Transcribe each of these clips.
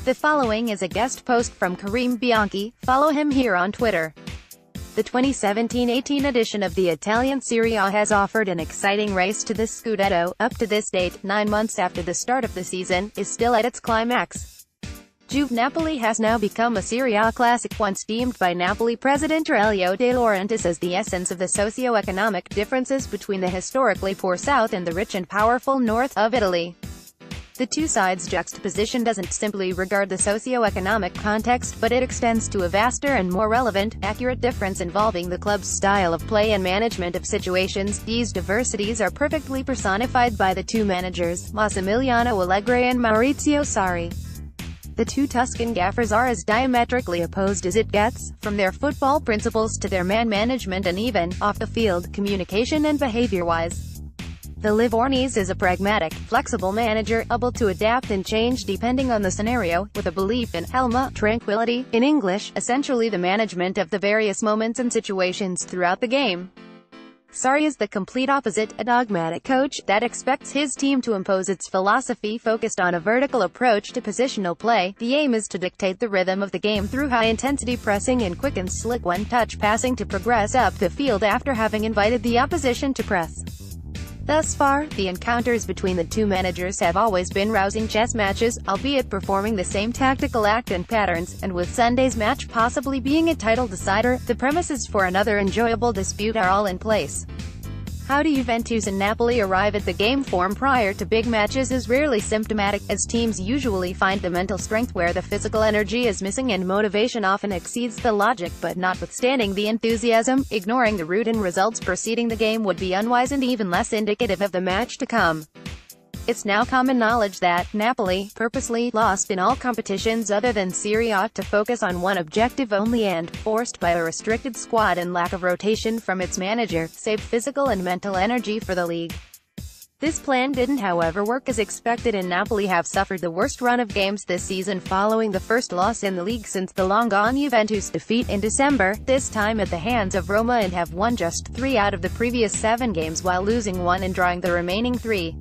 The following is a guest post from Karim Bianchi. Follow him here on Twitter. The 2017-18 edition of the Italian Serie A has offered an exciting race to the Scudetto. Up to this date, 9 months after the start of the season, is still at its climax. Napoli has now become a Serie A classic, once deemed by Napoli president Aurelio De Laurentiis as the essence of the socio-economic differences between the historically poor south and the rich and powerful north of Italy. The two sides' juxtaposition doesn't simply regard the socio-economic context, but it extends to a vaster and more relevant, accurate difference involving the club's style of play and management of situations. These diversities are perfectly personified by the two managers, Massimiliano Allegri and Maurizio Sarri. The two Tuscan gaffers are as diametrically opposed as it gets, from their football principles to their man management and even, off-the-field, communication and behavior-wise. The Livornese is a pragmatic, flexible manager, able to adapt and change depending on the scenario, with a belief in calma, tranquility, in English, essentially the management of the various moments and situations throughout the game. Sarri is the complete opposite, a dogmatic coach that expects his team to impose its philosophy focused on a vertical approach to positional play. The aim is to dictate the rhythm of the game through high-intensity pressing and quick and slick one-touch passing to progress up the field after having invited the opposition to press. Thus far, the encounters between the two managers have always been rousing chess matches, albeit performing the same tactical act and patterns, and with Sunday's match possibly being a title decider, the premises for another enjoyable dispute are all in place. How do Juventus and Napoli arrive at the game form prior to big matches is rarely symptomatic, as teams usually find the mental strength where the physical energy is missing and motivation often exceeds the logic. But notwithstanding the enthusiasm, ignoring the route and results preceding the game would be unwise and even less indicative of the match to come. It's now common knowledge that Napoli purposely lost in all competitions other than Serie A to focus on one objective only and, forced by a restricted squad and lack of rotation from its manager, save physical and mental energy for the league. This plan didn't however work as expected, and Napoli have suffered the worst run of games this season following the first loss in the league since the long-gone Juventus defeat in December, this time at the hands of Roma, and have won just 3 out of the previous 7 games while losing 1 and drawing the remaining 3.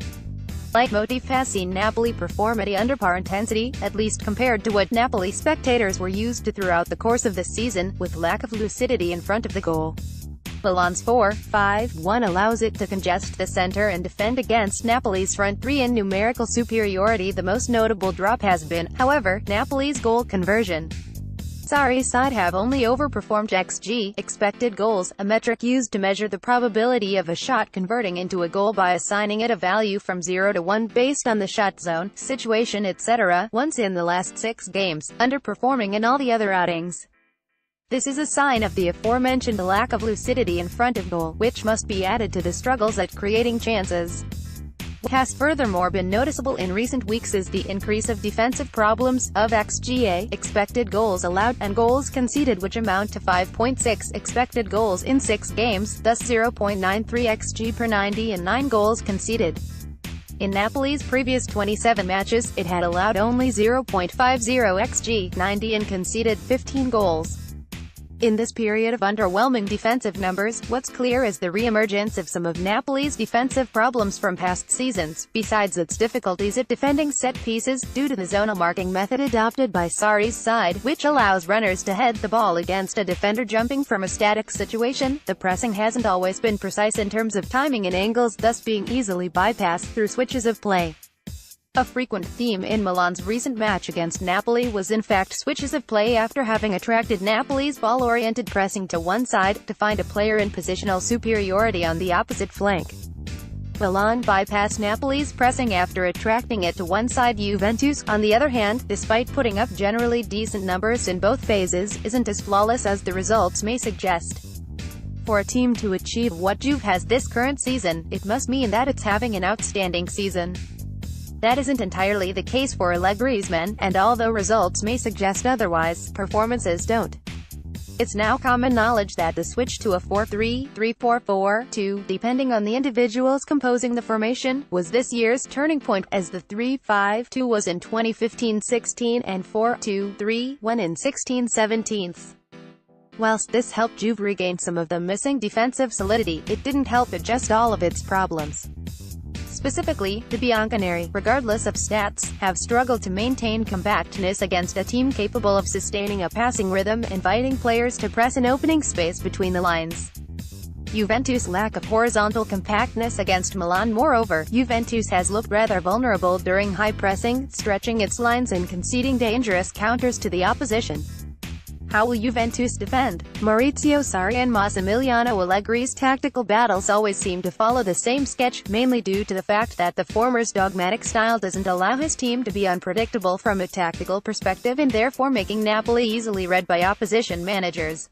Leitmotif has seen Napoli perform at under par intensity, at least compared to what Napoli spectators were used to throughout the course of this season, with lack of lucidity in front of the goal. Milan's 4-5-1 allows it to congest the center and defend against Napoli's front 3 in numerical superiority. The most notable drop has been, however, Napoli's goal conversion. Sarri's side have only overperformed XG, expected goals, a metric used to measure the probability of a shot converting into a goal by assigning it a value from 0 to 1 based on the shot zone, situation, etc., once in the last 6 games, underperforming in all the other outings. This is a sign of the aforementioned lack of lucidity in front of goal, which must be added to the struggles at creating chances. What has furthermore been noticeable in recent weeks is the increase of defensive problems, of XGA, expected goals allowed, and goals conceded, which amount to 5.6 expected goals in 6 games, thus 0.93 XG per 90 and 9 goals conceded. In Napoli's previous 27 matches, it had allowed only 0.50 XG, 90 and conceded 15 goals. In this period of underwhelming defensive numbers, what's clear is the re-emergence of some of Napoli's defensive problems from past seasons, besides its difficulties at defending set pieces, due to the zonal marking method adopted by Sarri's side, which allows runners to head the ball against a defender jumping from a static situation. The pressing hasn't always been precise in terms of timing and angles, thus being easily bypassed through switches of play. A frequent theme in Milan's recent match against Napoli was in fact switches of play after having attracted Napoli's ball-oriented pressing to one side, to find a player in positional superiority on the opposite flank. Milan bypassed Napoli's pressing after attracting it to one side. Juventus, on the other hand, despite putting up generally decent numbers in both phases, isn't as flawless as the results may suggest. For a team to achieve what Juve has this current season, it must mean that it's having an outstanding season. That isn't entirely the case for Allegri's men, and although results may suggest otherwise, performances don't. It's now common knowledge that the switch to a 4-3-3-4-4-2, depending on the individuals composing the formation, was this year's turning point, as the 3-5-2 was in 2015-16 and 4-2-3-1 in 16-17. Whilst this helped Juve regain some of the missing defensive solidity, it didn't help adjust all of its problems. Specifically, the Bianconeri, regardless of stats, have struggled to maintain compactness against a team capable of sustaining a passing rhythm, inviting players to press an opening space between the lines. Juventus' lack of horizontal compactness against Milan. Moreover, Juventus has looked rather vulnerable during high pressing, stretching its lines and conceding dangerous counters to the opposition. How will Juventus defend? Maurizio Sarri and Massimiliano Allegri's tactical battles always seem to follow the same sketch, mainly due to the fact that the former's dogmatic style doesn't allow his team to be unpredictable from a tactical perspective and therefore making Napoli easily read by opposition managers.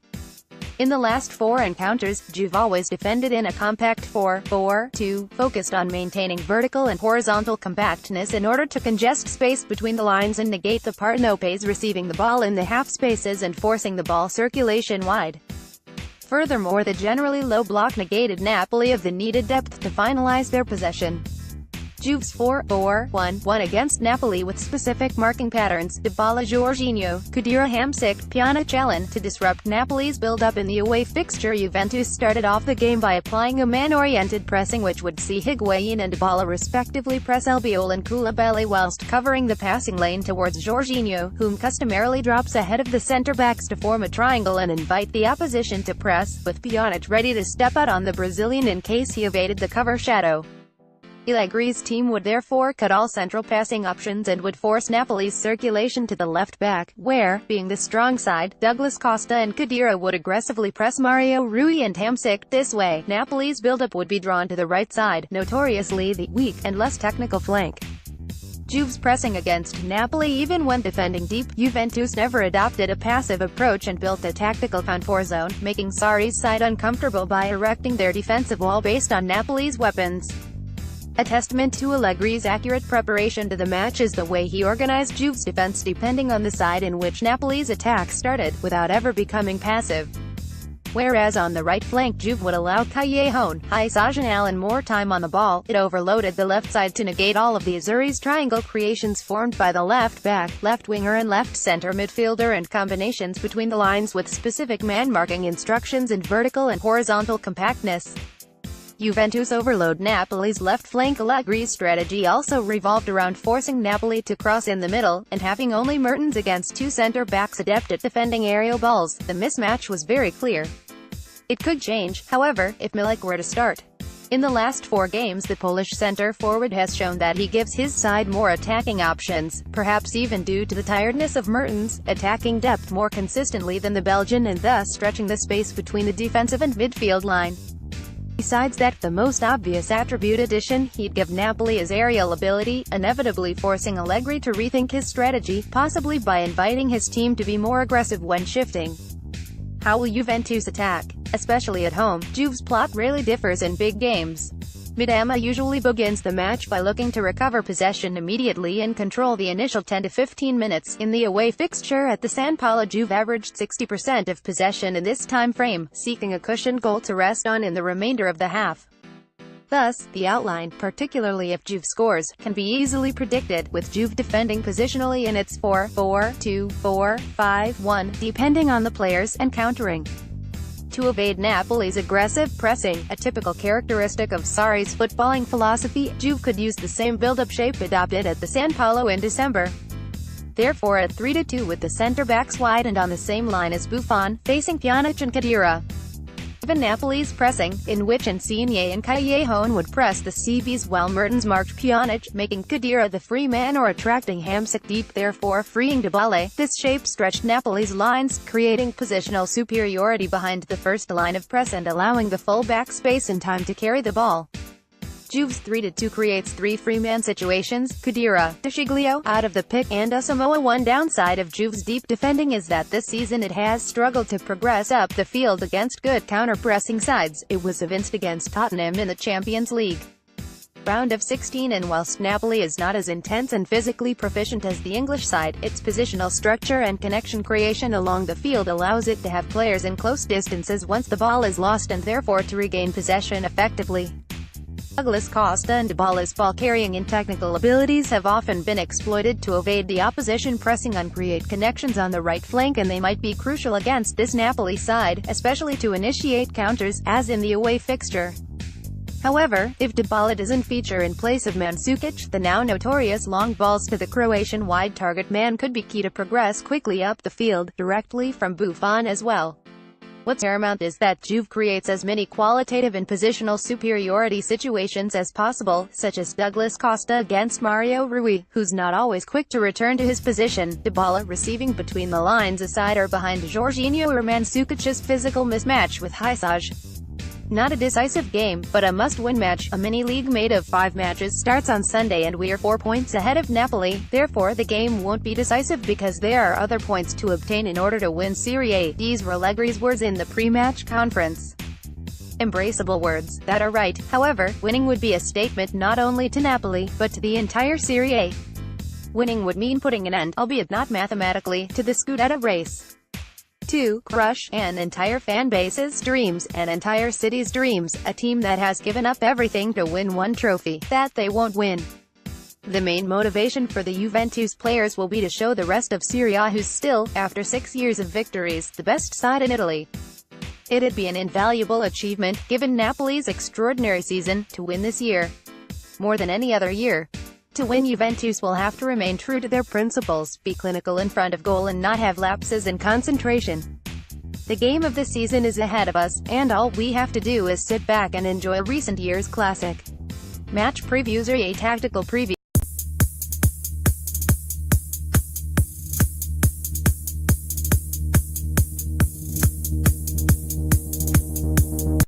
In the last 4 encounters, Juve always defended in a compact 4-4-2, focused on maintaining vertical and horizontal compactness in order to congest space between the lines and negate the Partenopes receiving the ball in the half spaces and forcing the ball circulation wide. Furthermore, the generally low block negated Napoli of the needed depth to finalize their possession. Juve's 4-4-1-1 against Napoli with specific marking patterns, Dybala, Jorginho, Khedira, Hamsik, Pjanic, Allen. To disrupt Napoli's build-up in the away fixture, Juventus started off the game by applying a man-oriented pressing which would see Higuain and Dybala respectively press Albiol and Koulibaly whilst covering the passing lane towards Jorginho, whom customarily drops ahead of the centre-backs to form a triangle and invite the opposition to press, with Pjanic ready to step out on the Brazilian in case he evaded the cover shadow. Allegri's team would therefore cut all central passing options and would force Napoli's circulation to the left back, where, being the strong side, Douglas Costa and Khedira would aggressively press Mario Rui and Hamsik. This way, Napoli's build-up would be drawn to the right side, notoriously the weak and less technical flank. Juve's pressing against Napoli. Even when defending deep, Juventus never adopted a passive approach and built a tactical contour zone, making Sarri's side uncomfortable by erecting their defensive wall based on Napoli's weapons. A testament to Allegri's accurate preparation to the match is the way he organized Juve's defense depending on the side in which Napoli's attack started, without ever becoming passive. Whereas on the right flank Juve would allow Callejon, Hysaj and Allen more time on the ball, it overloaded the left side to negate all of the Azzurri's triangle creations formed by the left back, left winger and left center midfielder and combinations between the lines with specific man-marking instructions and vertical and horizontal compactness. Juventus overload Napoli's left flank. Allegri's strategy also revolved around forcing Napoli to cross in the middle, and having only Mertens against 2 centre-backs adept at defending aerial balls. The mismatch was very clear. It could change, however, if Milik were to start. In the last 4 games the Polish centre-forward has shown that he gives his side more attacking options, perhaps even due to the tiredness of Mertens, attacking depth more consistently than the Belgian and thus stretching the space between the defensive and midfield line. Besides that, the most obvious attribute addition he'd give Napoli is aerial ability, inevitably forcing Allegri to rethink his strategy, possibly by inviting his team to be more aggressive when shifting. How will Juventus attack? Especially at home, Juve's plot rarely differs in big games. Midama usually begins the match by looking to recover possession immediately and control the initial 10 to 15 minutes. In the away fixture at the San Paolo, Juve averaged 60% of possession in this time frame, seeking a cushioned goal to rest on in the remainder of the half. Thus, the outline, particularly if Juve scores, can be easily predicted, with Juve defending positionally in its 4-4-2, 4-5-1, depending on the players, and countering to evade Napoli's aggressive pressing, a typical characteristic of Sarri's footballing philosophy. Juve could use the same build-up shape adopted at the San Paolo in December. Therefore at 3-2 with the centre-backs wide and on the same line as Buffon, facing Pjanic and Khedira. Even Napoli's pressing, in which Insigne and Callejon would press the CBs while Mertens marked Pjanic, making Khedira the free man or attracting Hamsik deep, therefore freeing Dybala. This shape stretched Napoli's lines, creating positional superiority behind the first line of press and allowing the full-back space and time to carry the ball. Juve's 3-2 creates 3 free-man situations, Khedira, Deschiglio, out of the pick, and Asamoah. One downside of Juve's deep defending is that this season it has struggled to progress up the field against good counter-pressing sides. It was evinced against Tottenham in the Champions League round of 16, and whilst Napoli is not as intense and physically proficient as the English side, its positional structure and connection creation along the field allows it to have players in close distances once the ball is lost and therefore to regain possession effectively. Douglas Costa and Dybala's ball-carrying and technical abilities have often been exploited to evade the opposition pressing and create connections on the right flank, and they might be crucial against this Napoli side, especially to initiate counters, as in the away fixture. However, if Dybala doesn't feature in place of Mandzukic, the now notorious long balls to the Croatian wide target man could be key to progress quickly up the field, directly from Buffon as well. What's paramount is that Juve creates as many qualitative and positional superiority situations as possible, such as Douglas Costa against Mario Rui, who's not always quick to return to his position, Dybala receiving between the lines aside or behind Jorginho or Mandzukic's physical mismatch with Hysaj. Not a decisive game, but a must-win match. A mini-league made of 5 matches starts on Sunday and we're 4 points ahead of Napoli, therefore the game won't be decisive because there are other points to obtain in order to win Serie A. These were Allegri's words in the pre-match conference. Embraceable words, that are right. However, winning would be a statement not only to Napoli, but to the entire Serie A. Winning would mean putting an end, albeit not mathematically, to the Scudetto race. 2. Crush an entire fan base's dreams, an entire city's dreams, a team that has given up everything to win one trophy, that they won't win. The main motivation for the Juventus players will be to show the rest of Serie A who's still, after 6 years of victories, the best side in Italy. It'd be an invaluable achievement, given Napoli's extraordinary season, to win this year. More than any other year. To win, Juventus will have to remain true to their principles, be clinical in front of goal and not have lapses in concentration. The game of the season is ahead of us, and all we have to do is sit back and enjoy a recent year's classic. Match previews are a tactical preview.